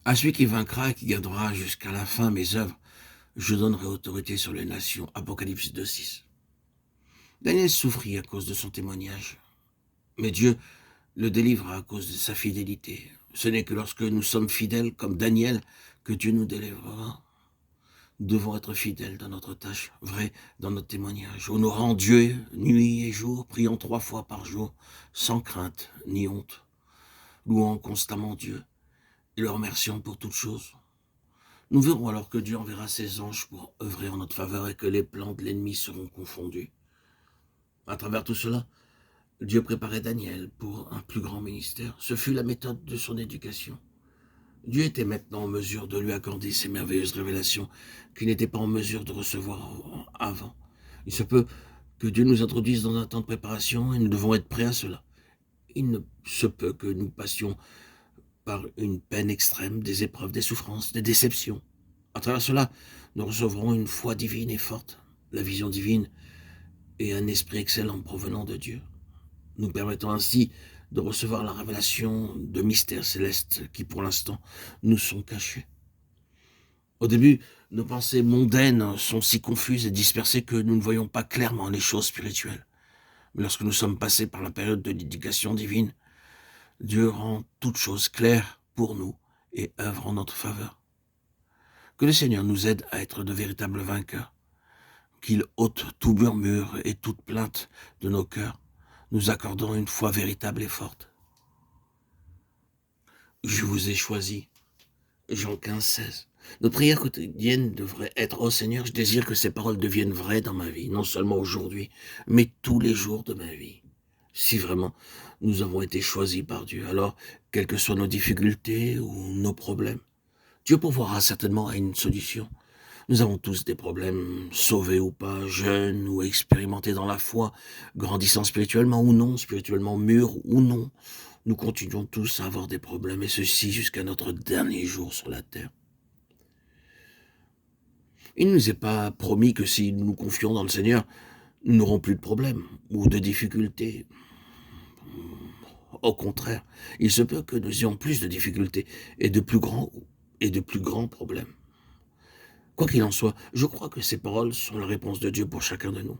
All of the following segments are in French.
À celui qui vaincra et qui gardera jusqu'à la fin mes œuvres, je donnerai autorité sur les nations. Apocalypse 2,6. Daniel souffrit à cause de son témoignage, mais Dieu le délivra à cause de sa fidélité. Ce n'est que lorsque nous sommes fidèles, comme Daniel, que Dieu nous délivrera. Nous devons être fidèles dans notre tâche, vrais dans notre témoignage, honorant Dieu nuit et jour, priant 3 fois par jour, sans crainte ni honte, louant constamment Dieu et le remerciant pour toutes choses. Nous verrons alors que Dieu enverra ses anges pour œuvrer en notre faveur et que les plans de l'ennemi seront confondus. À travers tout cela, Dieu préparait Daniel pour un plus grand ministère. Ce fut la méthode de son éducation. Dieu était maintenant en mesure de lui accorder ces merveilleuses révélations qu'il n'était pas en mesure de recevoir avant. Il se peut que Dieu nous introduise dans un temps de préparation et nous devons être prêts à cela. Il ne se peut que nous passions par une peine extrême, des épreuves, des souffrances, des déceptions. À travers cela, nous recevrons une foi divine et forte, la vision divine et un esprit excellent provenant de Dieu, nous permettant ainsi de recevoir la révélation de mystères célestes qui, pour l'instant, nous sont cachés. Au début, nos pensées mondaines sont si confuses et dispersées que nous ne voyons pas clairement les choses spirituelles. Mais lorsque nous sommes passés par la période de l'éducation divine, Dieu rend toutes choses claires pour nous et œuvre en notre faveur. Que le Seigneur nous aide à être de véritables vainqueurs, qu'il ôte tout murmure et toute plainte de nos cœurs, nous accordant une foi véritable et forte. Je vous ai choisi. Jean 15,16. Notre prière quotidienne devrait être: ô Seigneur, je désire que ces paroles deviennent vraies dans ma vie, non seulement aujourd'hui, mais tous les jours de ma vie. Si vraiment nous avons été choisis par Dieu, alors, quelles que soient nos difficultés ou nos problèmes, Dieu pourvoira certainement à une solution. Nous avons tous des problèmes, sauvés ou pas, jeunes ou expérimentés dans la foi, grandissant spirituellement ou non, spirituellement mûrs ou non. Nous continuons tous à avoir des problèmes, et ceci jusqu'à notre dernier jour sur la terre. Il ne nous est pas promis que si nous nous confions dans le Seigneur, nous n'aurons plus de problèmes ou de difficultés. Au contraire, il se peut que nous ayons plus de difficultés et de plus grands problèmes. Quoi qu'il en soit, je crois que ces paroles sont la réponse de Dieu pour chacun de nous.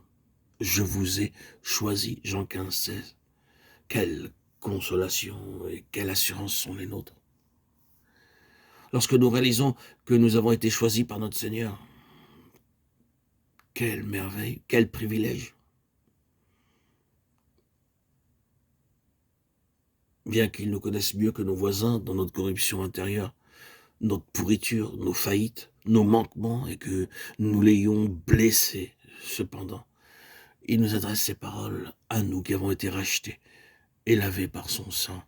Je vous ai choisi, Jean 15,16. Quelle consolation et quelle assurance sont les nôtres. Lorsque nous réalisons que nous avons été choisis par notre Seigneur, quelle merveille, quel privilège. Bien qu'ils nous connaissent mieux que nos voisins dans notre corruption intérieure, notre pourriture, nos faillites, nos manquements, et que nous l'ayons blessé, cependant, il nous adresse ces paroles à nous qui avons été rachetés et lavés par son sang.